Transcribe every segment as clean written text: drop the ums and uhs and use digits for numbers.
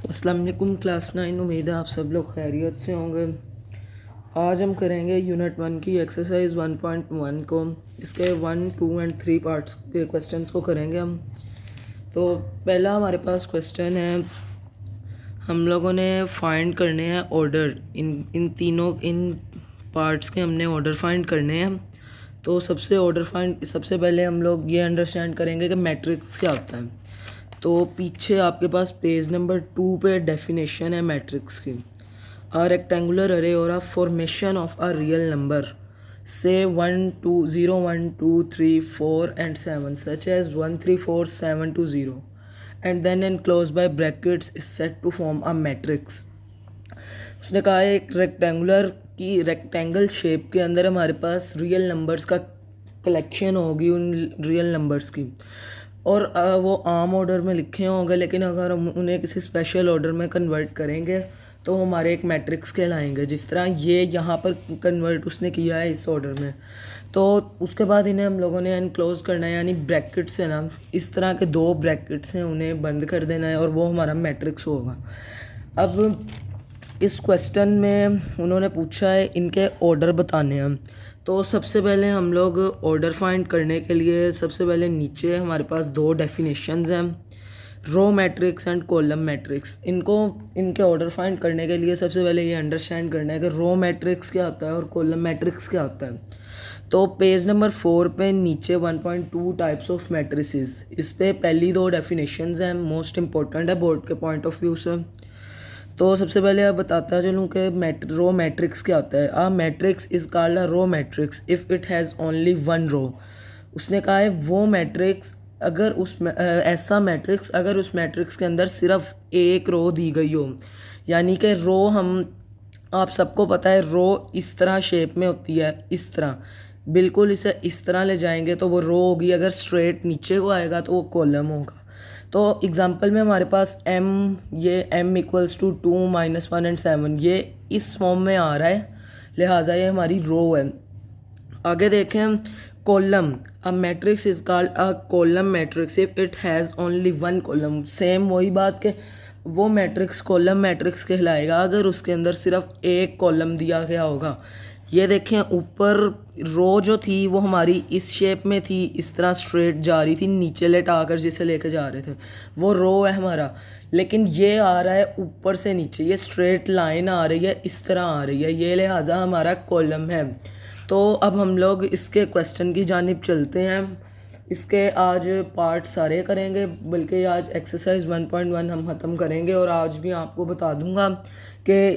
अस्सलाम वालेकुम क्लास 9। उम्मीद है आप सब लोग खैरियत से होंगे। आज हम करेंगे यूनिट 1 की एक्सरसाइज 1.1 को। इसके 1, 2 एंड 3 पार्ट्स के क्वेश्चंस को करेंगे हम। तो पहला हमारे पास क्वेश्चन है, हम लोगों ने फाइंड करने हैं ऑर्डर। इन तीनों पार्ट्स के हमने ऑर्डर फाइंड करने हैं। तो सबसे पहले हम लोग ये अंडरस्टैंड करेंगे कि मैट्रिक्स क्या होता है। तो पीछे आपके पास पेज नंबर 2 पे डेफिनेशन है मैट्रिक्स की। अ रेक्टेंगुलर अरे और a formation of a real number से 1 2 0 1 2 3 4 and 7 such as 1 3 4 7 2 0 and then enclosed by brackets is set to form a matrix। उसने कहा है एक रेक्टेंगल शेप के अंदर हमारे पास रियल नंबर्स का कलेक्शन होगी, उन रियल नंबर्स की, और वो आम ऑर्डर में लिखे होंगे, लेकिन अगर हम उन्हें किसी स्पेशल ऑर्डर में कन्वर्ट करेंगे तो हमारे एक मैट्रिक्स कहलाएंगे। जिस तरह ये यहाँ पर कन्वर्ट उसने किया है इस ऑर्डर में। तो उसके बाद इन्हें हम लोगों ने एनक्लोज करना है, यानी ब्रैकेट्स है ना, इस तरह के 2 ब्रैकेट्स हैं, उन्हें बंद कर देना है और वो हमारा मैट्रिक्स होगा। अब इस क्वेश्चन में उन्होंने पूछा है इनके ऑर्डर बताने हैं। तो सबसे पहले हम लोग ऑर्डर फाइंड करने के लिए सबसे पहले नीचे हमारे पास 2 डेफिनेशंस हैं, row matrix and column matrix. इनके ऑर्डर फाइंड करने के लिए सबसे पहले ये अंडरस्टैंड करना है कि रो मैट्रिक्स क्या होता है और कॉलम मैट्रिक्स क्या होता है। तो पेज नंबर 4 पे नीचे 1.2 टाइप्स ऑफ मैट्रिसेस, इस पे पहली 2 डेफिनेशंस हैं, मोस्ट इंपॉर्टेंट है बोर्ड के पॉइंट ऑफ व्यू से। तो सबसे पहले आप बताता चलूँ कि रो मैट्रिक्स क्या होता है। A matrix is called a row matrix if it has only 1 row. उसने कहा है वो मैट्रिक्स अगर ऐसा मैट्रिक्स अगर उस मैट्रिक्स के अंदर सिर्फ एक रो दी गई हो, यानी कि रो आप सबको पता है रो इस तरह शेप में होती है, इस तरह बिल्कुल इसे इस तरह ले जाएंगे तो वो रो होगी, अगर स्ट्रेट नीचे को आएगा तो वो कॉलम होगा। तो एग्जांपल में हमारे पास ये m इक्वल्स टू 2 -1 एंड 7 ये इस फॉर्म में आ रहा है, लिहाजा ये हमारी रो है। आगे देखें column, a matrix is called a column matrix if it has only 1 column. Same वही बात के वो मैट्रिक्स कॉलम मैट्रिक्स कहलाएगा अगर उसके अंदर सिर्फ एक कॉलम दिया गया होगा। ये देखें ऊपर रो जो थी वो हमारी इस शेप में थी, इस तरह स्ट्रेट जा रही थी, नीचे लेटाकर जिसे लेके जा रहे थे, वो रो है हमारा। लेकिन ये आ रहा है ऊपर से नीचे, ये स्ट्रेट लाइन आ रही है, इस तरह आ रही है, ये लिहाजा हमारा कॉलम है। तो अब हम लोग इसके क्वेश्चन की जानिब चलते हैं। इसके आज पार्ट सारे करेंगे, बल्कि आज एक्सरसाइज 1.1 हम ख़त्म करेंगे, और आज भी आपको बता दूंगा कि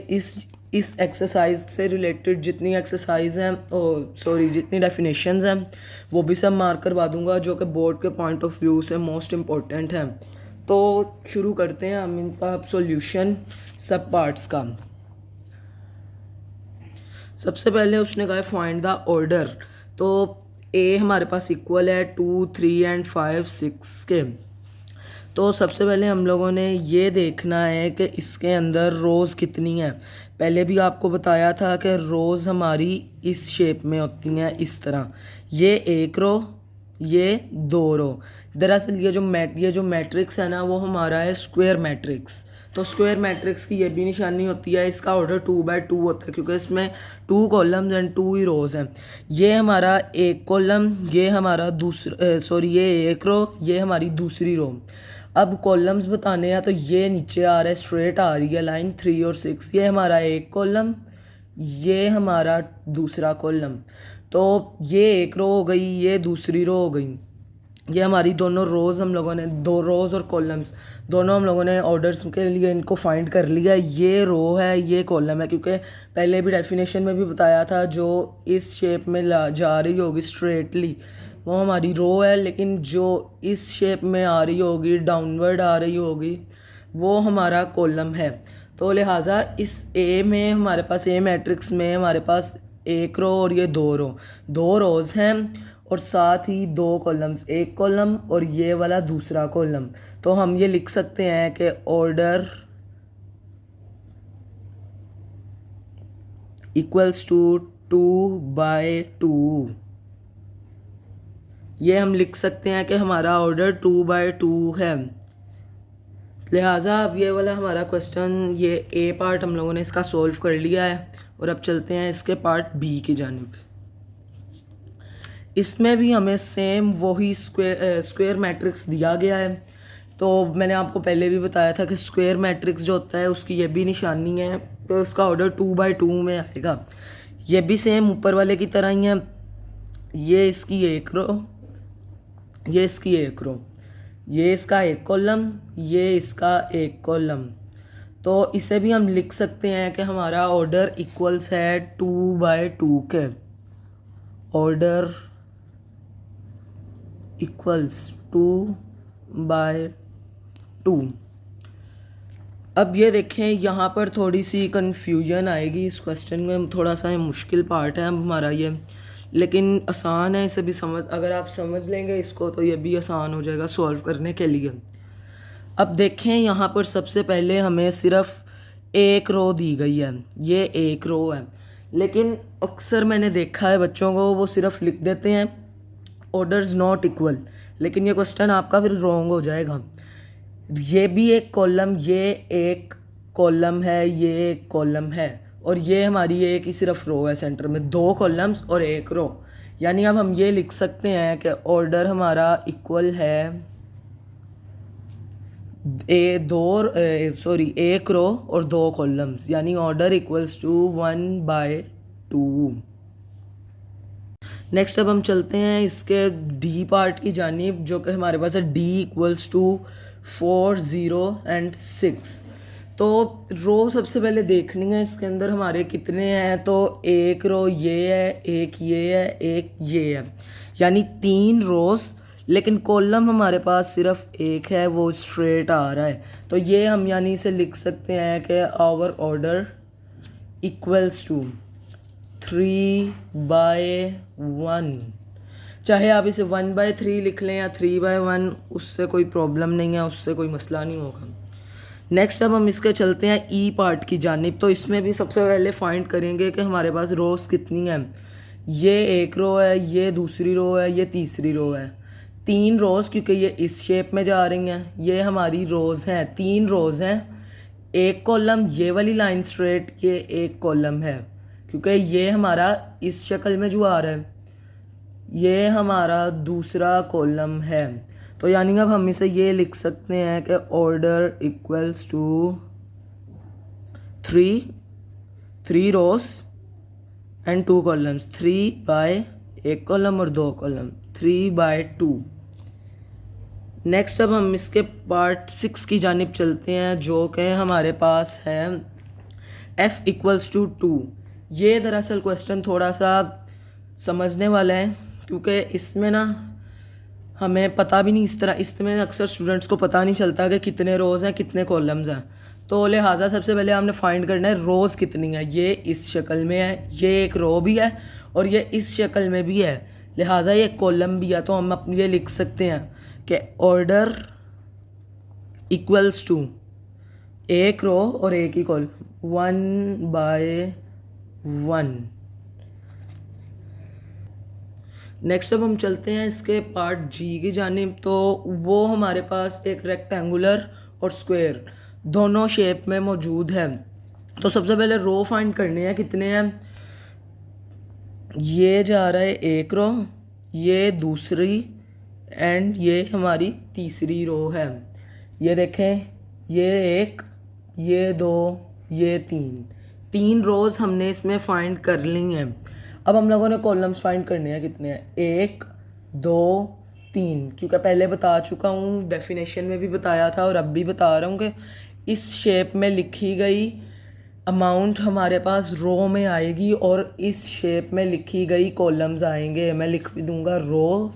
इस एक्सरसाइज से रिलेटेड जितनी एक्सरसाइज हैं जितनी डेफिनेशंस हैं वो भी सब मार्क करवा दूंगा, जो कि बोर्ड के पॉइंट ऑफ व्यू से मोस्ट इम्पोर्टेंट है। तो शुरू करते हैं हम इनका सॉल्यूशन सब पार्ट्स का। सबसे पहले उसने कहा फाइंड द ऑर्डर। तो ए हमारे पास इक्वल है 2 3 एंड 5 6 के। तो सबसे पहले हम लोगों ने ये देखना है कि इसके अंदर रोज़ कितनी है। पहले भी आपको बताया था कि रोज़ हमारी इस शेप में होती हैं, इस तरह, ये 1 रो, ये 2 रो। दरअसल ये जो मैट्रिक्स है ना वो हमारा है स्क्वायर मैट्रिक्स। तो स्क्वायर मैट्रिक्स की ये भी निशानी होती है, इसका ऑर्डर 2/2 होता है क्योंकि इसमें 2 कॉलम्स एंड 2 ही रोज़ हैं। ये हमारा एक कॉलम, ये हमारा ये 1 रो, ये हमारी दूसरी रो। अब कॉलम्स बताने हैं तो ये नीचे आ रहा है, स्ट्रेट आ रही है लाइन 3 और 6, ये हमारा एक कॉलम, ये हमारा दूसरा कॉलम। तो ये एक रो हो गई, ये दूसरी रो हो गई। ये हमारी दोनों रोज़ हम लोगों ने 2 रोज़ और कॉलम्स दोनों हम लोगों ने ऑर्डर्स के लिए इनको फाइंड कर लिया। ये रो है, ये कॉलम है, क्योंकि पहले भी डेफिनेशन में भी बताया था जो इस शेप में जा रही होगी स्ट्रेटली वो हमारी रो है, लेकिन जो इस शेप में आ रही होगी, डाउनवर्ड आ रही होगी, वो हमारा कॉलम है। तो लिहाजा इस ए में हमारे पास ए मैट्रिक्स में हमारे पास 1 रो और ये 2 रो, 2 रोज़ हैं और साथ ही 2 कॉलम्स, एक कॉलम और ये वाला दूसरा कॉलम। तो हम ये लिख सकते हैं कि ऑर्डर इक्वल्स टू 2/2। ये हम लिख सकते हैं कि हमारा ऑर्डर 2/2 है। लिहाजा अब ये वाला हमारा क्वेश्चन, ये ए पार्ट हम लोगों ने इसका सॉल्व कर लिया है और अब चलते हैं इसके पार्ट बी की जानिब। इसमें भी हमें सेम वही स्क्वायर मैट्रिक्स दिया गया है। तो मैंने आपको पहले भी बताया था कि स्क्वायर मैट्रिक्स जो होता है उसकी ये भी निशानी है, तो उसका ऑर्डर 2 by 2 में आएगा। ये भी सेम ऊपर वाले की तरह ही है। ये इसकी एक रो, ये इसकी एक रो, ये इसका एक कॉलम, ये इसका एक कॉलम। तो इसे भी हम लिख सकते हैं कि हमारा ऑर्डर इक्वल्स है 2 by 2 के। Order equals 2 by 2। अब ये देखें, यहाँ पर थोड़ी सी कन्फ्यूजन आएगी इस क्वेश्चन में, थोड़ा सा मुश्किल पार्ट है हमारा ये, लेकिन आसान है। इसे भी समझ, अगर आप समझ लेंगे इसको तो ये भी आसान हो जाएगा सॉल्व करने के लिए। अब देखें, यहाँ पर सबसे पहले हमें सिर्फ एक रो दी गई है, ये एक रो है, लेकिन अक्सर मैंने देखा है बच्चों को वो सिर्फ लिख देते हैं ऑर्डर्स नॉट इक्वल, लेकिन ये क्वेश्चन आपका फिर रॉन्ग हो जाएगा। ये भी एक कॉलम, ये एक कॉलम है, ये एक कॉलम है, और ये हमारी एक ही सिर्फ रो है सेंटर में, 2 कॉलम्स और एक रो। यानी अब हम ये लिख सकते हैं कि ऑर्डर हमारा इक्वल है एक रो और 2 कॉलम्स, यानी ऑर्डर इक्वल्स टू 1/2। नेक्स्ट अब हम चलते हैं इसके डी पार्ट की जानिब, जो कि हमारे पास है डी इक्वल्स टू 4, 0 and 6। तो रो सबसे पहले देखनी है इसके अंदर हमारे कितने हैं। तो एक रो ये है, एक ये है, एक ये है, यानी 3 रोज, लेकिन कॉलम हमारे पास सिर्फ एक है, वो स्ट्रेट आ रहा है। तो ये हम यानी इसे लिख सकते हैं कि आवर ऑर्डर इक्वल्स टू 3/1। चाहे आप इसे 1/3 लिख लें या 3/1, उससे कोई प्रॉब्लम नहीं है, उससे कोई मसला नहीं होगा। नेक्स्ट अब हम इसके चलते हैं ई पार्ट की जानिब। तो इसमें भी सबसे पहले फाइंड करेंगे कि हमारे पास रोज़ कितनी हैं। ये एक रो है, ये दूसरी रो है, ये तीसरी रो है। 3 रोज़, क्योंकि ये इस शेप में जा रही हैं, ये हमारी रोज़ हैं, 3 रोज़ हैं। एक कॉलम ये वाली लाइन स्ट्रेट, ये एक कॉलम है, क्योंकि ये हमारा इस शक्ल में जो आ रहा है ये हमारा दूसरा कॉलम है। तो यानी अब हम इसे ये लिख सकते हैं कि order equals to 3 rows and 2 columns, 1 column और 2 कॉलम, 3/2। नेक्स्ट अब हम इसके पार्ट 6 की जानिब चलते हैं, जो कि हमारे पास है f इक्वल्स टू 2। ये दरअसल क्वेश्चन थोड़ा सा समझने वाला है, क्योंकि इसमें ना हमें पता भी नहीं, इसमें अक्सर स्टूडेंट्स को पता नहीं चलता कि कितने रोज़ हैं, कितने कॉलम्स हैं। तो लिहाजा सबसे पहले हमने फाइंड करना है रोज़ कितनी है। ये इस शक्ल में है, ये एक रो भी है और ये इस शक्ल में भी है, लिहाजा ये कॉलम भी है। तो हम अपने ये लिख सकते हैं कि ऑर्डर इक्वल्स टू एक रो और एक ही कॉलम, 1/1। नेक्स्ट अब हम चलते हैं इसके पार्ट जी की जानिब। तो वो हमारे पास एक रेक्टेंगुलर और स्क्वायर दोनों शेप में मौजूद है। तो सबसे पहले रो फाइंड करने हैं कितने हैं। ये जा रहा है एक रो, ये दूसरी एंड ये हमारी तीसरी रो है। ये देखें, ये 1, ये 2, ये 3 रोज़ हमने इसमें फाइंड कर ली हैं। अब हम लोगों ने कॉलम्स फाइंड करने हैं कितने हैं, 1, 2, 3, क्योंकि पहले बता चुका हूँ, डेफिनेशन में भी बताया था और अब भी बता रहा हूँ कि इस शेप में लिखी गई अमाउंट हमारे पास रो में आएगी और इस शेप में लिखी गई कॉलम्स आएंगे। मैं लिख भी दूंगा रोज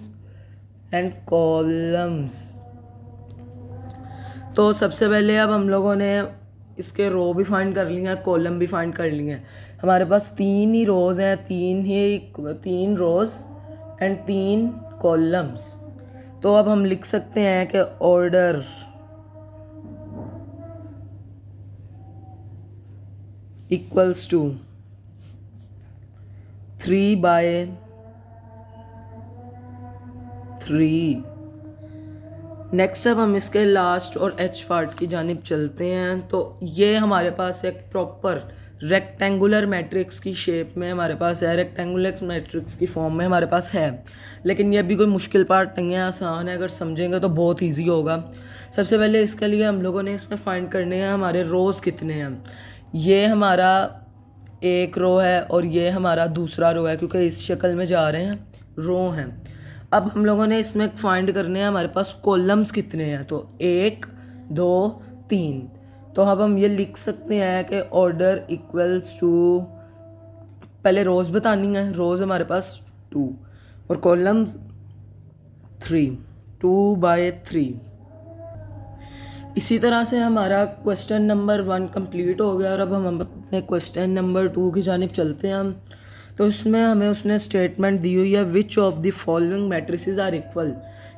एंड कॉलम्स। तो सबसे पहले अब हम लोगों ने इसके रो भी फाइंड कर लिए हैं, कॉलम भी फाइंड कर लिए हैं। हमारे पास 3 ही रोज़ हैं, 3 रोज़ एंड 3 कॉलम्स। तो अब हम लिख सकते हैं कि ऑर्डर इक्वल्स टू 3/3। नेक्स्ट अब हम इसके लास्ट और एच पार्ट की जानिब चलते हैं। तो ये हमारे पास एक प्रॉपर रेक्टेंगुलर मैट्रिक्स की शेप में हमारे पास है, रेक्टेंगुलर मैट्रिक्स की फॉर्म में हमारे पास है। लेकिन ये भी कोई मुश्किल पार्ट नहीं है, आसान है, अगर समझेंगे तो बहुत इजी होगा। सबसे पहले इसके लिए हम लोगों ने इसमें फाइंड करने हैं हमारे रोज़ कितने हैं। ये हमारा एक रो है और ये हमारा दूसरा रो है, क्योंकि इस शक्ल में जा रहे हैं, रो हैं। अब हम लोगों ने इसमें फाइंड करने हैं हमारे पास कॉलम्स कितने हैं। तो 1 2 3। तो अब हम ये लिख सकते हैं कि ऑर्डर इक्वल्स टू, पहले रोज़ बतानी है, रोज़ हमारे पास 2 और कॉलम्स 3, 2/3। इसी तरह से हमारा क्वेश्चन नंबर 1 कंप्लीट हो गया और अब हम अपने क्वेश्चन नंबर 2 की जानिब चलते हैं हम। तो इसमें हमें उसने स्टेटमेंट दी हुई है, which of the following matrices are equal.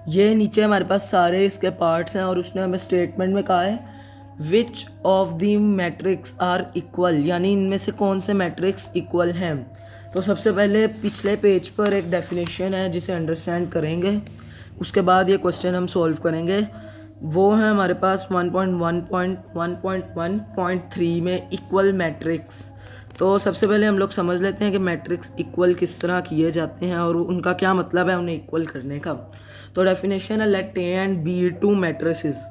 ये नीचे हमारे पास सारे इसके पार्ट्स हैं और उसने हमें स्टेटमेंट में कहा है which of the matrix are equal, यानी इनमें से कौन से मैट्रिक्स इक्वल हैं। तो सबसे पहले पिछले पेज पर एक डेफिनेशन है जिसे अंडरस्टैंड करेंगे, उसके बाद ये क्वेश्चन हम सॉल्व करेंगे। वो है हमारे पास 1.1.1.1.3 में इक्वल मैट्रिक्स। तो सबसे पहले हम लोग समझ लेते हैं कि मैट्रिक्स इक्वल किस तरह किए जाते हैं और उनका क्या मतलब है उन्हें इक्वल करने का। तो डेफिनेशन है, let A and B two matrices,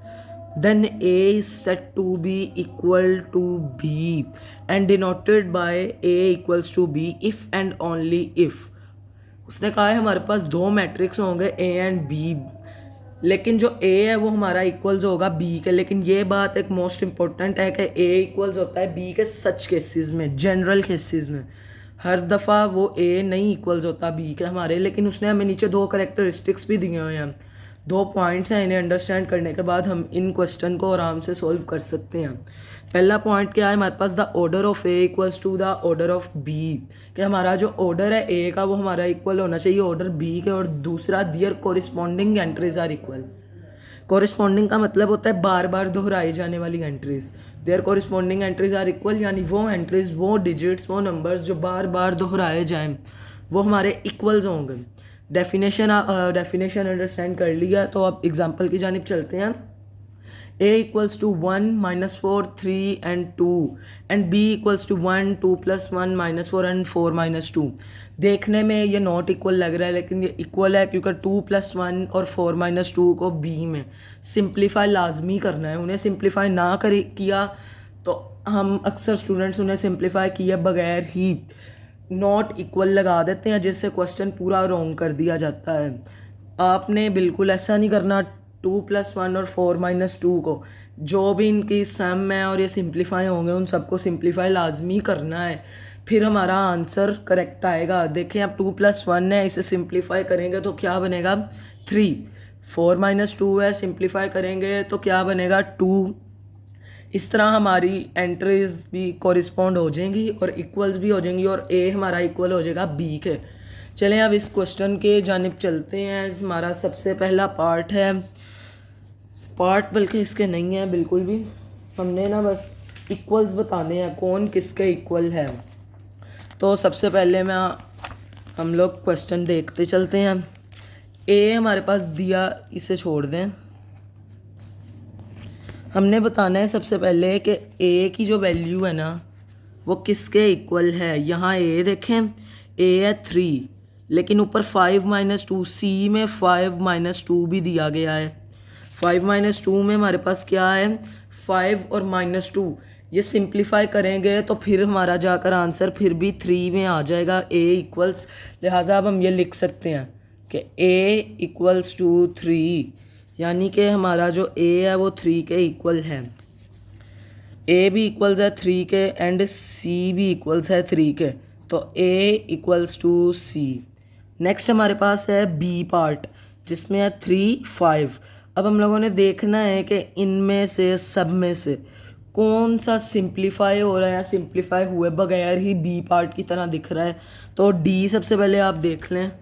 then A is said to be equal to B and denoted by A equals to B if and only if। उसने कहा है हमारे पास दो मैट्रिक्स होंगे A एंड B, लेकिन जो A है वो हमारा इक्वल्स होगा B के। लेकिन ये बात एक मोस्ट इम्पोर्टेंट है कि A इक्वल्स होता है B के सच केसेस में, जनरल केसेस में। हर दफ़ा वो A नहीं इक्वल्स होता B के हमारे। लेकिन उसने हमें नीचे दो करेक्टरिस्टिक्स भी दिए हुए हैं, दो पॉइंट्स हैं, इन्हें अंडरस्टैंड करने के बाद हम इन क्वेश्चन को आराम से सॉल्व कर सकते हैं। पहला पॉइंट क्या है हमारे पास, the order of A equals to the order of B, कि हमारा जो ऑर्डर है ए का वो हमारा इक्वल होना चाहिए ऑर्डर बी के। और दूसरा, their corresponding entries are equal. Corresponding का मतलब होता है बार बार दोहराई जाने वाली entries. Their corresponding entries are equal, यानी वो एंट्रीज, वो डिजिट्स, वो नंबर्स जो बार बार दोहराए जाएं वो हमारे इक्वल्स होंगे। डेफिनेशन अंडरस्टैंड कर लिया, तो अब एग्जांपल की जानिब चलते हैं। a equals to 1 -4 3 and 2 and b equals to 1 2 + 1 -4 and 4 -2। देखने में ये नॉट इक्वल लग रहा है लेकिन ये इक्वल है, क्योंकि 2 + 1 और 4 -2 को b में सिंप्लीफाई लाजमी करना है। उन्हें सिंप्लीफाई ना किया तो हम अक्सर स्टूडेंट्स उन्हें सिंप्लीफाई किए बगैर ही नॉट इक्वल लगा देते हैं, जिससे क्वेश्चन पूरा रॉन्ग कर दिया जाता है। आपने बिल्कुल ऐसा नहीं करना। 2 + 1 और 4 -2 को जो भी इनकी सम है और ये सिंप्लीफाई होंगे उन सबको सिंप्लीफाई लाजमी करना है, फिर हमारा आंसर करेक्ट आएगा। देखें अब 2 + 1 है, इसे सिंप्लीफाई करेंगे तो क्या बनेगा 3। 4 -2 है, सिंप्लीफाई करेंगे तो क्या बनेगा 2। इस तरह हमारी एंट्रीज भी कॉरिस्पॉन्ड हो जाएंगी और इक्वल्स भी हो जाएंगी और ए हमारा इक्वल हो जाएगा बी के। चलें अब इस क्वेश्चन के जानिब चलते हैं। हमारा सबसे पहला पार्ट है, पार्ट बल्कि इसके नहीं है बिल्कुल भी, हमने ना बस इक्वल्स बताने हैं कौन किसके इक्वल है। तो सबसे पहले हम लोग क्वेश्चन देखते चलते हैं। ए हमारे पास दिया, इसे छोड़ दें। हमने बताना है सबसे पहले कि ए की जो वैल्यू है ना वो किसके इक्वल है। यहाँ ए देखें, ए है 3, लेकिन ऊपर 5 -2, सी में 5 -2 भी दिया गया है। 5 -2 में हमारे पास क्या है 5 और -2, ये सिंप्लीफाई करेंगे तो फिर हमारा जाकर आंसर फिर भी 3 में आ जाएगा, ए इक्वल्स। लिहाजा अब हम ये लिख सकते हैं कि ए इक्वल्स टू 3, यानी कि हमारा जो ए है वो 3 के इक्वल है। ए भी इक्वल्स है 3 के एंड सी भी इक्वल्स है 3 के, तो ए इक्वल्स टू सी। नेक्स्ट हमारे पास है बी पार्ट जिसमें है 3 5। अब हम लोगों ने देखना है कि इनमें से सब में से कौन सा सिंप्लीफाई हो रहा है या सिंप्लीफाई हुए बगैर ही बी पार्ट की तरह दिख रहा है। तो डी सबसे पहले आप देख लें,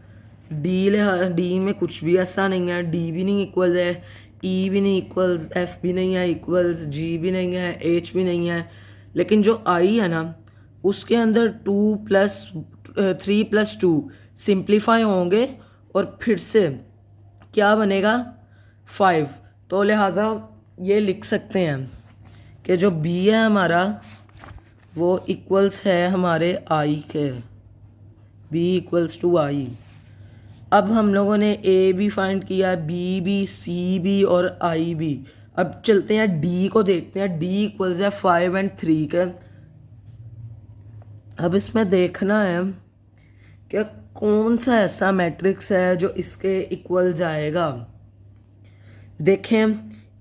डी में कुछ भी ऐसा नहीं है, डी भी नहीं इक्वल है, ई भी नहीं इक्वल्स, एफ भी नहीं है इक्वल्स, जी भी नहीं है, एच भी नहीं है। लेकिन जो आई है ना उसके अंदर 3 + 2 सिंप्लीफाई होंगे और फिर से क्या बनेगा 5। तो लिहाजा ये लिख सकते हैं कि जो b है हमारा वो इक्वल्स है हमारे i के, b इक्वल्स टू i। अब हम लोगों ने a भी फाइंड किया, b भी, c भी और i भी। अब चलते हैं d को देखते हैं। d इक्वल्स है 5 और 3 के। अब इसमें देखना है कि कौन सा ऐसा मैट्रिक्स है जो इसके इक्वल जाएगा। देखें,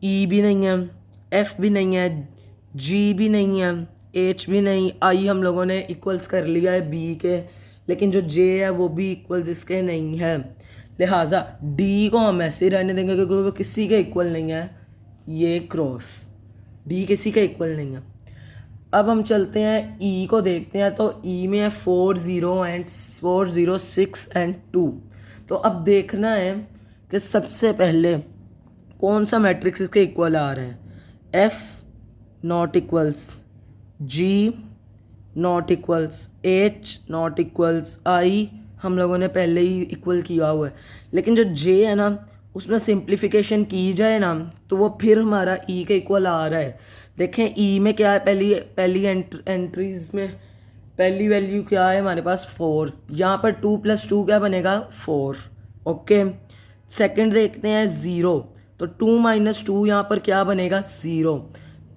e भी नहीं है, f भी नहीं है, g भी नहीं है, h भी नहीं, i हम लोगों ने इक्वल्स कर लिया है b के, लेकिन जो j है वो भी इक्वल्स इसके नहीं है। लिहाजा d को हम ऐसे ही रहने देंगे क्योंकि वो किसी के इक्वल नहीं है। ये क्रॉस d किसी के इक्वल नहीं है। अब हम चलते हैं e को देखते हैं। तो e में है 4 0 6 और 2। तो अब देखना है कि सबसे पहले कौन सा मैट्रिक्स इसके इक्वल आ रहा है। f not equals, g not equals, h not equals, i हम लोगों ने पहले ही इक्वल किया हुआ है। लेकिन जो j है ना, उसमें सिंप्लीफिकेशन की जाए ना तो वो फिर हमारा e के इक्वल आ रहा है। देखें e में क्या है, पहली एंट्रीज में पहली वैल्यू क्या है हमारे पास 4। यहाँ पर 2 + 2 क्या बनेगा 4। ओके, सेकंड देखते हैं 0। तो 2 - 2 यहाँ पर क्या बनेगा 0।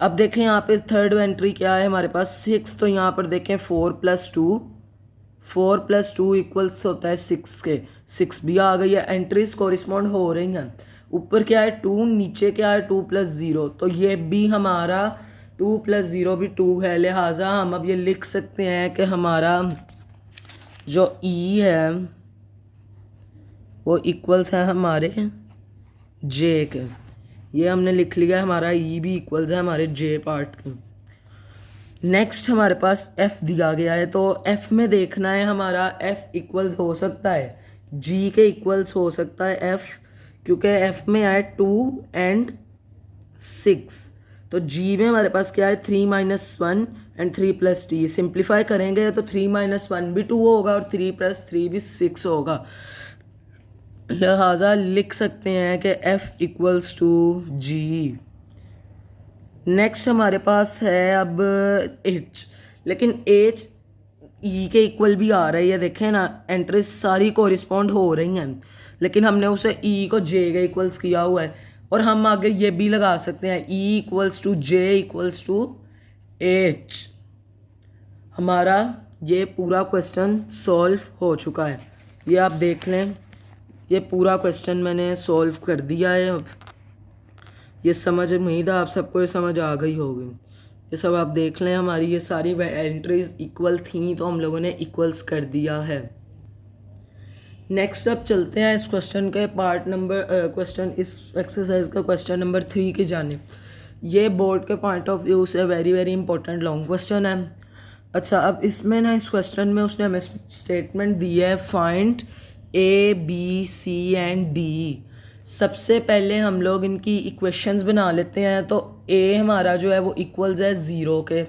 अब देखें यहाँ पे थर्ड एंट्री क्या है हमारे पास 6। तो यहाँ पर देखें 4 + 2 इक्वल्स होता है 6 के। 6 भी आ गई है, एंट्रीज कोरिस्पॉन्ड हो रही हैं। ऊपर क्या है 2, नीचे क्या है 2 + 0। तो ये भी हमारा 2 + 0 भी 2 है। लिहाजा हम अब ये लिख सकते हैं कि हमारा जो e है वो इक्वल्स है हमारे j के। ये हमने लिख लिया, हमारा e भी इक्वल्स है हमारे j पार्ट के। नेक्स्ट हमारे पास f दिया गया है। तो f में देखना है हमारा f इक्वल्स हो सकता है g के इक्वल्स हो सकता है f, क्योंकि f में आए 2 और 6। तो g में हमारे पास क्या है 3 - 1 और 3 + t। सिंप्लीफाई करेंगे तो 3 - 1 भी 2 होगा और 3 + 3 भी 6 होगा। लिहाजा लिख सकते हैं कि f equals to g। Next हमारे पास है अब h, लेकिन h e के इक्वल भी आ रही है। देखें ना, एंट्रीज सारी कोरिस्पॉन्ड हो रही हैं, लेकिन हमने उसे e को j के इक्वल्स किया हुआ है। और हम आगे ये भी लगा सकते हैं e equals to j equals to h। हमारा ये पूरा क्वेश्चन सॉल्व हो चुका है। ये आप देख लें, ये पूरा क्वेश्चन मैंने सॉल्व कर दिया है। अब ये समझ, उम्मीद है आप सबको ये समझ आ गई होगी। ये सब आप देख लें, हमारी ये सारी एंट्रीज इक्वल थी तो हम लोगों ने इक्वल्स कर दिया है। नेक्स्ट अब चलते हैं इस क्वेश्चन के इस एक्सरसाइज का क्वेश्चन नंबर 3 की जानिब। ये बोर्ड के पॉइंट ऑफ व्यू से very very important long question है। अच्छा, अब इसमें ना इस क्वेश्चन में उसने हमें स्टेटमेंट दी है find A, B, C and D। सबसे पहले हम लोग इनकी इक्वेशंस बना लेते हैं। तो A हमारा जो है वो इक्वल्स है 0 के,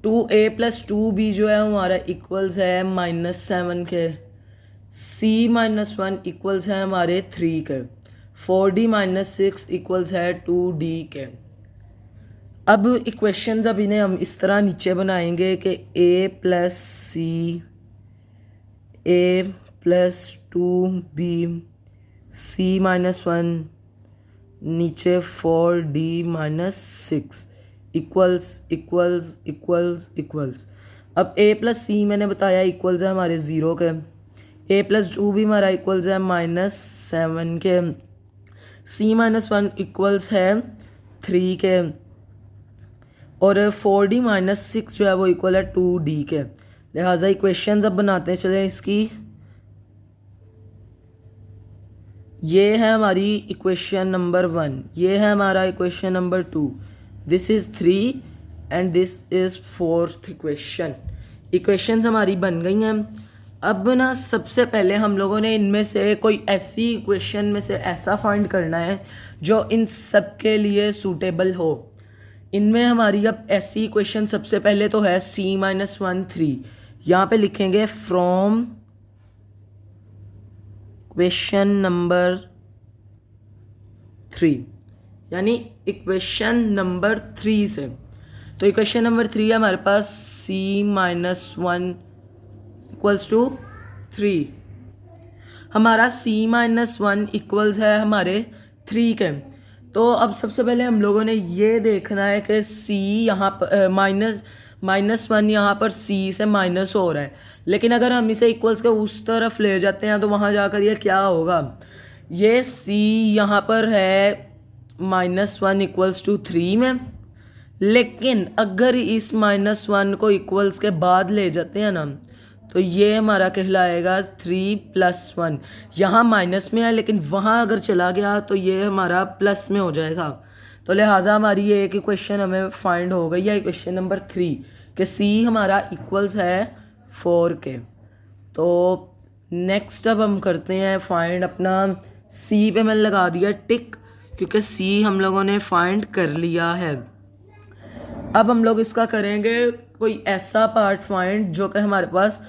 2A + 2B जो है हमारा इक्वल्स है -7 के, C - 1 इक्वल्स है हमारे 3 के, 4D - 6 इक्वल्स है 2D के। अब इक्वेशंस अब इन्हें हम इस तरह नीचे बनाएंगे कि A + C, A + 2B, C - 1 नीचे 4D - 6 equals equals equals equals. अब A + C मैंने बताया इक्वल्स है हमारे 0 के, A + 2 भी हमारा इक्वल्स है -7 के, C - 1 इक्वल्स है 3 के, और 4D - 6 जो है वो इक्वल है 2D के। लिहाजा इक्वेशंस अब बनाते हैं चले इसकी। ये है हमारी इक्वेशन नंबर 1, ये है हमारा equation number 2, this is 3 and this is 4th equation. Equations हमारी बन गई हैं। अब ना सबसे पहले हम लोगों ने इनमें से कोई ऐसी इक्वेशन में से ऐसा फाइंड करना है जो इन सब के लिए सूटेबल हो। इनमें हमारी अब ऐसी इक्वेशन सबसे पहले तो है C - 1 3। यहाँ पे लिखेंगे फ्रॉम क्वेश्चन नंबर 3। यानी इक्वेशन नंबर 3 से। तो इक्वेशन नंबर 3 है हमारे पास c-1 इक्वल्स टू 3। हमारा c-1 इक्वल्स है हमारे 3 के। तो अब सबसे पहले हम लोगों ने ये देखना है कि c यहाँ पर -1 यहाँ पर c से माइनस हो रहा है, लेकिन अगर हम इसे इक्वल्स के उस तरफ ले जाते हैं तो वहाँ जाकर ये क्या होगा, ये c यहाँ पर है -1 इक्वल्स टू 3 में, लेकिन अगर इस -1 को इक्वल्स के बाद ले जाते हैं ना तो ये हमारा कहलाएगा 3+1। यहाँ माइनस में है लेकिन वहाँ अगर चला गया तो ये हमारा प्लस में हो जाएगा। तो लिहाजा हमारी ये एक इक्वेशन हमें फाइंड हो गई है, इक्वेशन नंबर 3 कि c हमारा इक्वल्स है 4 के। तो नेक्स्ट अब हम करते हैं फाइंड अपना c पे मैंने लगा दिया टिक, क्योंकि c हम लोगों ने फाइंड कर लिया है। अब हम लोग इसका करेंगे कोई ऐसा पार्ट फाइंड जो कि हमारे पास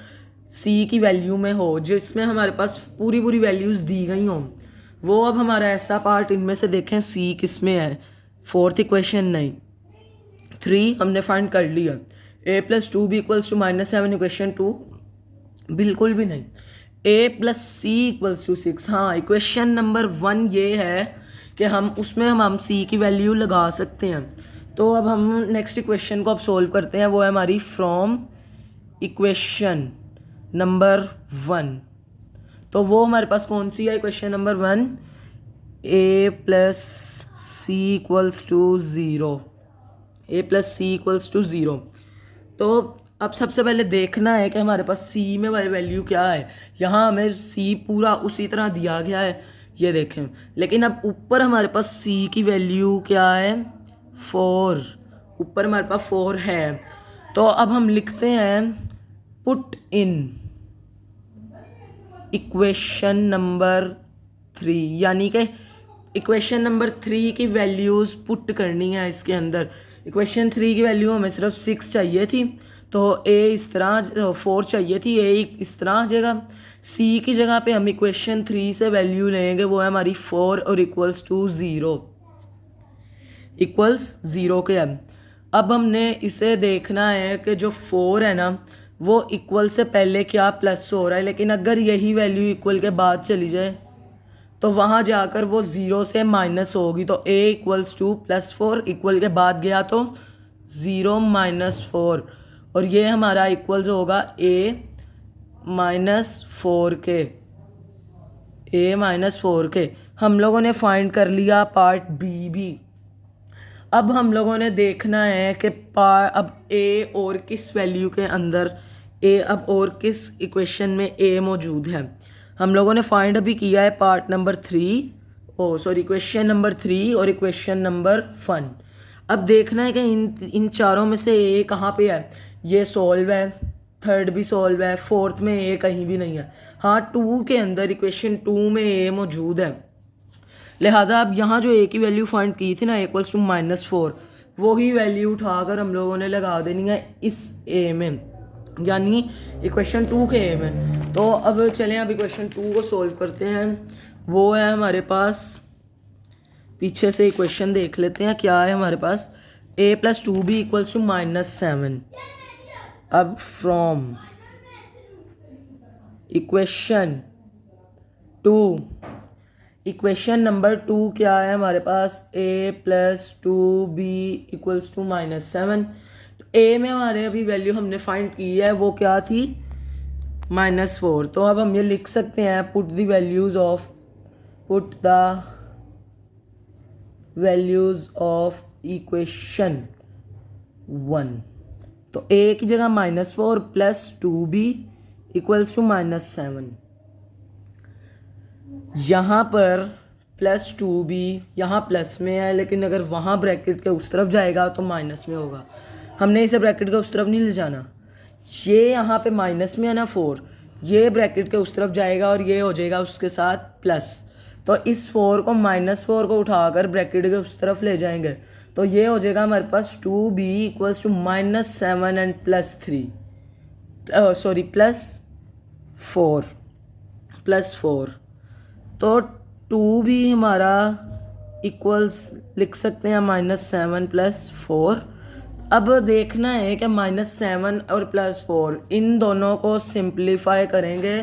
c की वैल्यू में हो, जिसमें हमारे पास पूरी वैल्यूज़ दी गई हों। वो अब हमारा ऐसा पार्ट इनमें से देखें c किस में है। 4th इक्वेशन नहीं, 3 हमने फाइंड कर लिया। a+2b इक्वल्स टू -7 इक्वेशन 2 बिल्कुल भी नहीं। a+c इक्वल्स टू 6, हाँ इक्वेशन नंबर 1 ये है कि हम उसमें हम c की वैल्यू लगा सकते हैं। तो अब हम नेक्स्ट इक्वेशन को अब सोल्व करते हैं, वो है हमारी फ्रॉम इक्वेशन नंबर 1। तो वो हमारे पास कौन सी है equation number 1, a+c equals to 0, a+c equals to 0। तो अब सबसे पहले देखना है कि हमारे पास c में वाली वैल्यू क्या है। यहाँ हमें c पूरा उसी तरह दिया गया है, ये देखें, लेकिन अब ऊपर हमारे पास c की वैल्यू क्या है, 4। ऊपर हमारे पास 4 है। तो अब हम लिखते हैं पुट इन इक्वेशन नंबर 3, यानी कि इक्वेशन नंबर 3 की वैल्यूज़ पुट करनी है इसके अंदर। इक्वेशन 3 की वैल्यू हमें सिर्फ 6 चाहिए थी, तो a इस तरह 4 चाहिए थी, a इस तरह आ जाएगा। c की जगह पे हम इक्वेशन 3 से वैल्यू लेंगे, वो है हमारी 4 और इक्वल्स टू 0, इक्वल्स 0 के। अब हमने इसे देखना है कि जो 4 है ना वो इक्वल से पहले क्या प्लस हो रहा है, लेकिन अगर यही वैल्यू इक्वल के बाद चली जाए तो वहाँ जाकर वो 0 से माइनस होगी। तो a इक्वल्स टू +4, इक्वल के बाद गया तो 0 - 4, और ये हमारा इक्वल्स होगा a -4 के। हम लोगों ने फाइंड कर लिया पार्ट b भी। अब हम लोगों ने देखना है कि अब a और किस वैल्यू के अंदर अब और किस इक्वेशन में a मौजूद है। हम लोगों ने फाइंड अभी किया है पार्ट नंबर 3, इक्वेशन नंबर 3 और इक्वेशन नंबर 1। अब देखना है कि इन चारों में से a कहाँ पे है। ये सॉल्व है, 3rd भी सॉल्व है, 4th में a कहीं भी नहीं है। हाँ 2 के अंदर इक्वेशन 2 में a मौजूद है। लिहाजा अब यहाँ जो a की वैल्यू फाइंड की थी ना, इक्वल्स टू -4, वही वैल्यू उठाकर हम लोगों ने लगा देनी है इस a में, यानी इक्वेशन 2 के a में। तो अब चलें अब इक्वेशन 2 को सोल्व करते हैं। वो है हमारे पास, पीछे से इक्वेशन देख लेते हैं क्या है हमारे पास, a+2b इक्वल्स टू -7। अब फ्रॉम इक्वेशन 2, इक्वेशन नंबर 2 क्या है हमारे पास, a+2b इक्वल्स टू -7। तो a में हमारे अभी वैल्यू हमने फाइंड की है, वो क्या थी, -4। तो अब हम ये लिख सकते हैं put the values of equation 1। तो a की जगह -4 + 2b इक्वल्स टू -7। यहाँ पर +2b यहाँ प्लस में है, लेकिन अगर वहाँ ब्रैकेट के उस तरफ जाएगा तो माइनस में होगा। हमने इसे ब्रैकेट के उस तरफ नहीं ले जाना। ये यहाँ पे माइनस में है ना 4, ये ब्रैकेट के उस तरफ जाएगा और ये हो जाएगा उसके साथ प्लस। तो इस 4 को -4 को उठाकर ब्रैकेट के उस तरफ ले जाएंगे तो ये हो जाएगा हमारे पास 2b इक्वल्स टू -7 एंड +4। तो 2 भी हमारा इक्वल्स लिख सकते हैं -7 + 4। अब देखना है कि -7 और +4 इन दोनों को सिंप्लीफाई करेंगे,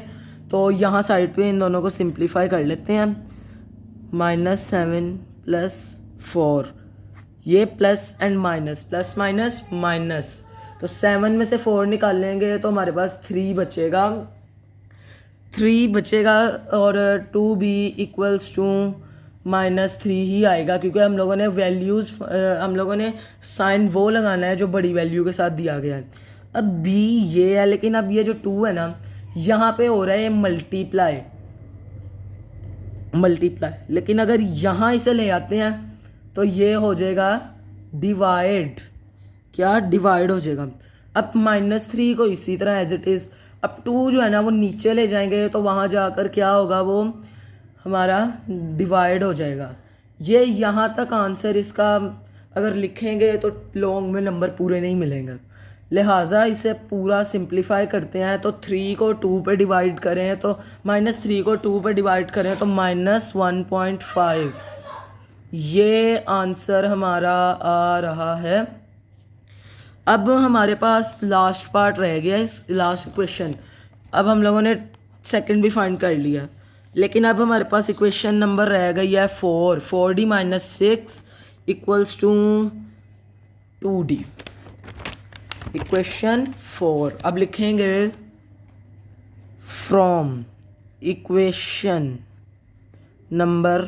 तो यहाँ साइड पे इन दोनों को सिंप्लीफाई कर लेते हैं। -7 + 4, ये plus and minus, plus minus minus, तो 7 में से 4 निकाल लेंगे तो हमारे पास 3 बचेगा, 3 बचेगा और 2b = -3 ही आएगा, क्योंकि हम लोगों ने वैल्यूज़ हम लोगों ने साइन वो लगाना है जो बड़ी वैल्यू के साथ दिया गया है। अब b ये है, लेकिन अब ये जो 2 है ना, यहाँ पे हो रहा है मल्टीप्लाई, लेकिन अगर यहाँ इसे ले आते हैं तो ये हो जाएगा डिवाइड, क्या डिवाइड हो जाएगा। अब -3 को इसी तरह एज इट इज़, अब 2 जो है ना वो नीचे ले जाएंगे तो वहाँ जाकर क्या होगा, वो हमारा डिवाइड हो जाएगा। ये यहाँ तक आंसर इसका अगर लिखेंगे तो लॉन्ग में नंबर पूरे नहीं मिलेंगे, लिहाजा इसे पूरा सिंप्लीफाई करते हैं। तो 3 को 2 पे डिवाइड करें तो -3 को 2 पे डिवाइड करें तो -1.5, ये आंसर हमारा आ रहा है। अब हमारे पास लास्ट पार्ट रह गया, इस लास्ट इक्वेशन। अब हम लोगों ने सेकंड भी फाइंड कर लिया, लेकिन अब हमारे पास इक्वेशन नंबर रह गई है 4d - 6 = 2d। इक्वेशन 4 अब लिखेंगे फ्रॉम इक्वेशन नंबर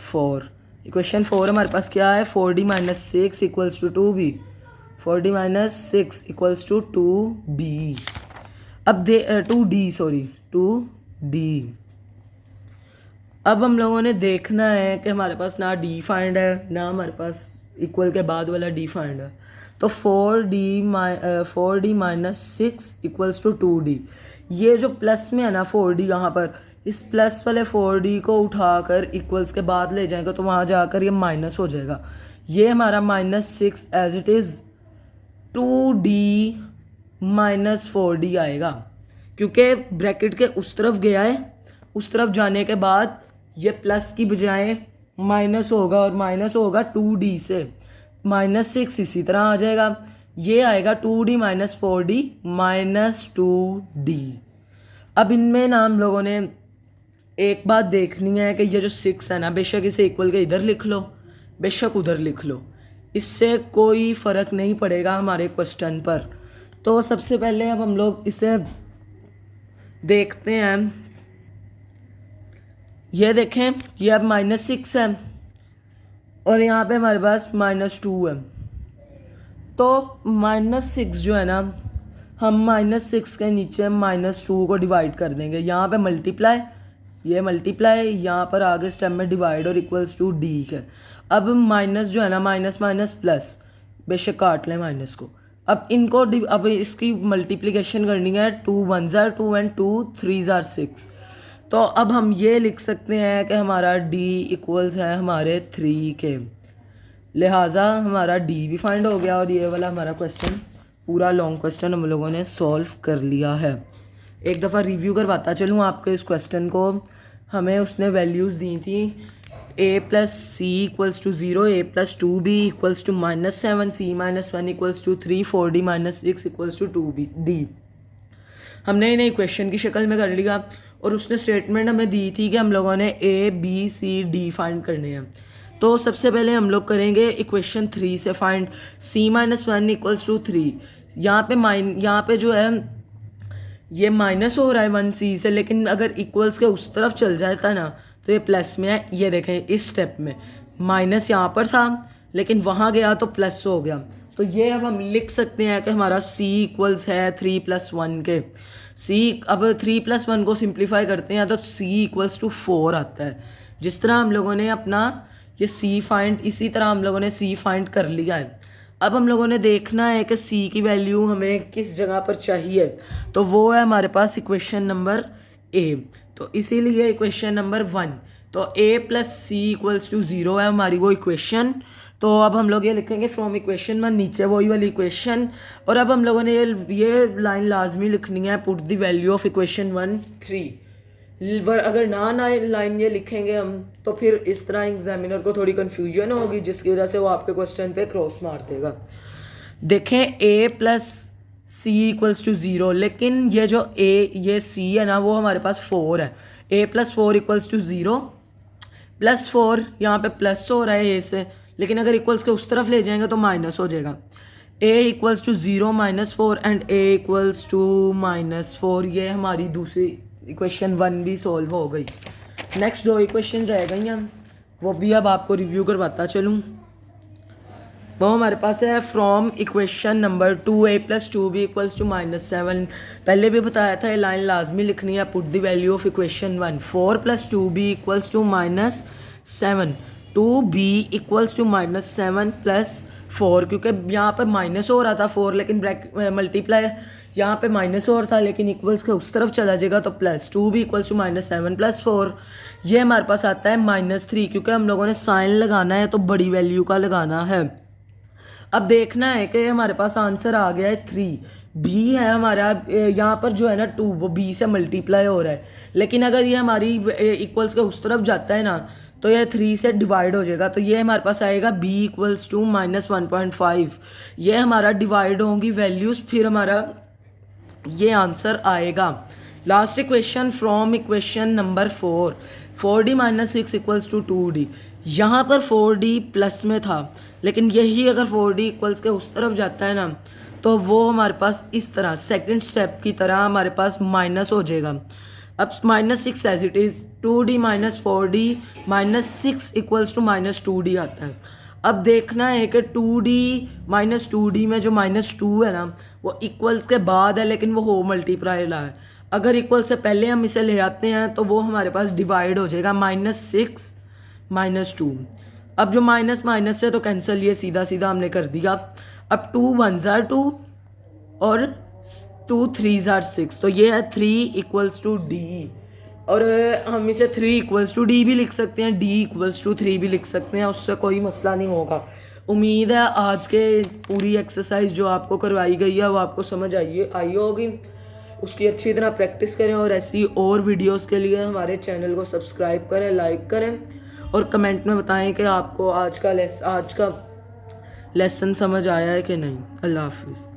4। इक्वेशन 4 हमारे पास क्या है, 4d - 6 = 2b, 4d - 6 = 2b। अब 2d। अब हम लोगों ने देखना है कि हमारे पास ना d फाइंड है ना हमारे पास इक्वल के बाद वाला d फाइंड है, तो 4d - 6 = 2d। ये जो प्लस में है ना 4d, यहाँ पर इस प्लस वाले 4d को उठाकर इक्वल्स के बाद ले जाएंगे तो वहाँ जाकर ये माइनस हो जाएगा। ये हमारा -6 as it is 2d - 4d आएगा, क्योंकि ब्रैकेट के उस तरफ गया है, उस तरफ जाने के बाद ये प्लस की बजाय माइनस होगा, और माइनस होगा 2d से, -6 इसी तरह आ जाएगा, ये आएगा 2d - 4d -2d। अब इनमें ना हम लोगों ने एक बात देखनी है कि ये जो 6 है ना, बेशक इसे इक्वल के इधर लिख लो, बेशक उधर लिख लो, इससे कोई फ़र्क नहीं पड़ेगा हमारे क्वेश्चन पर। तो सबसे पहले अब हम लोग इसे देखते हैं। ये देखें, ये अब -6 है और यहाँ पे हमारे पास -2 है, तो -6 जो है ना, हम -6 के नीचे -2 को डिवाइड कर देंगे। यहाँ पे मल्टीप्लाई, ये मल्टीप्लाई, यहाँ पर आगे स्टेप में डिवाइड और इक्वल्स टू डी है। अब माइनस जो है ना, माइनस माइनस प्लस, बेशक काट लें माइनस को। अब इनको अब इसकी मल्टीप्लिकेशन करनी है, 2 1s are 2 and 2 3s are 6। तो अब हम ये लिख सकते हैं कि हमारा d इक्वल्स है हमारे 3 के, लिहाजा हमारा d भी फाइंड हो गया और ये वाला हमारा क्वेश्चन, पूरा लॉन्ग क्वेश्चन हम लोगों ने सॉल्व कर लिया है। एक दफ़ा रिव्यू करवाता चलूँ आपके इस क्वेश्चन को। हमें उसने वैल्यूज़ दी थी a + c = 0, a + 2b = -7, c - 1 = 3, 4d - 6 = 2d। हमने इन्हें इक्वेशन की शक्ल में कर लिया और उसने स्टेटमेंट हमें दी थी कि हम लोगों ने a b c d find करने हैं। तो सबसे पहले हम लोग करेंगे इक्वेशन 3 से फाइंड c - 1 = 3। यहाँ पे जो है ये माइनस हो रहा है 1c से, लेकिन अगर इक्वल्स के उस तरफ चल जाता ना तो ये प्लस में है। ये देखें, इस स्टेप में माइनस यहाँ पर था लेकिन वहाँ गया तो प्लस हो गया। तो ये अब हम लिख सकते हैं कि हमारा c इक्वल्स है 3 + 1 के। c अब 3 + 1 को सिंप्लीफाई करते हैं तो c = 4 आता है। जिस तरह हम लोगों ने अपना ये c फाइंड, इसी तरह हम लोगों ने c फाइंड कर लिया है। अब हम लोगों ने देखना है कि c की वैल्यू हमें किस जगह पर चाहिए, तो वो है हमारे पास इक्वेशन नंबर a। तो इसीलिए इक्वेशन नंबर 1, तो a + c = 0 है हमारी वो इक्वेशन। तो अब हम लोग ये लिखेंगे फ्रॉम इक्वेशन 1, नीचे वही वाली इक्वेशन। और अब हम लोगों ने ये लाइन लाजमी लिखनी है, put the value of equation 1 3। अगर ना लाइन ये लिखेंगे हम तो फिर इस तरह एग्जामिनर को थोड़ी कन्फ्यूजन होगी, जिसकी वजह से वो आपके क्वेश्चन पे क्रॉस मार देगा। देखें a plus c equals to 0, लेकिन ये जो ये c है ना वो हमारे पास 4 है। a plus 4 equals to 0, plus 4 यहाँ पे प्लस हो रहा है a से, लेकिन अगर इक्वल्स के उस तरफ ले जाएंगे तो माइनस हो जाएगा। a equals to 0 -4 and a equals to -4। ये हमारी दूसरी इक्वेशन 1 भी सॉल्व हो गई। नेक्स्ट 2 इक्वेशन रह गई हैं, वो भी अब आपको रिव्यू करवाता चलूँ। वो हमारे पास है from equation number 2a + 2b equals to -7। पहले भी बताया था ये लाइन लाजमी लिखनी है। Put the value of equation 1, 4 + 2b equals to -7, 2b equals to -7 + 4, क्योंकि यहाँ पे माइनस हो रहा था 4, लेकिन मल्टीप्लाई यहाँ पे माइनस और था लेकिन इक्वल्स के उस तरफ चला जाएगा तो प्लस 2b इक्वल्स टू -7 + 4। ये हमारे पास आता है -3, क्योंकि हम लोगों ने साइन लगाना है तो बड़ी वैल्यू का लगाना है। अब देखना है कि हमारे पास आंसर आ गया है 3, b है हमारा। यहाँ पर जो है ना 2 वो b से मल्टीप्लाई हो रहा है, लेकिन अगर ये हमारी इक्वल्स के उस तरफ जाता है ना तो ये 3 से डिवाइड हो जाएगा, तो ये हमारे पास आएगा b इक्वल्स टू -1.5। ये हमारा डिवाइड होंगी वैल्यूज़, फिर हमारा ये आंसर आएगा। Last equation from equation number 4, 4d - 6 equals to 2d। यहाँ पर 4d प्लस में था, लेकिन यही अगर 4d इक्वल्स के उस तरफ जाता है ना तो वो हमारे पास इस तरह सेकंड स्टेप की तरह हमारे पास माइनस हो जाएगा। अब -6 as it is, 2d - 4d -6 equals to -2d आता है। अब देखना है कि 2d - 2d में जो -2 है ना वो इक्वल्स के बाद है, लेकिन वो हो मल्टीप्लाई ला है। अगर इक्वल से पहले हम इसे ले आते हैं तो वो हमारे पास डिवाइड हो जाएगा -6 -2। अब जो माइनस माइनस से तो कैंसिल, ये सीधा सीधा हमने कर दिया। अब 2 1s are 2 और 2 3s are 6, तो ये है 3 इक्वल्स टू d, और हम इसे 3 इक्वल्स टू d भी लिख सकते हैं, d इक्वल्स टू 3 भी लिख सकते हैं, उससे कोई मसला नहीं होगा। उम्मीद है आज के पूरी एक्सरसाइज जो आपको करवाई गई है वो आपको समझ आई होगी। उसकी अच्छी तरह प्रैक्टिस करें, और ऐसी और वीडियोस के लिए हमारे चैनल को सब्सक्राइब करें, लाइक करें, और कमेंट में बताएं कि आपको आज का लेसन समझ आया है कि नहीं। अल्लाह हाफिज़।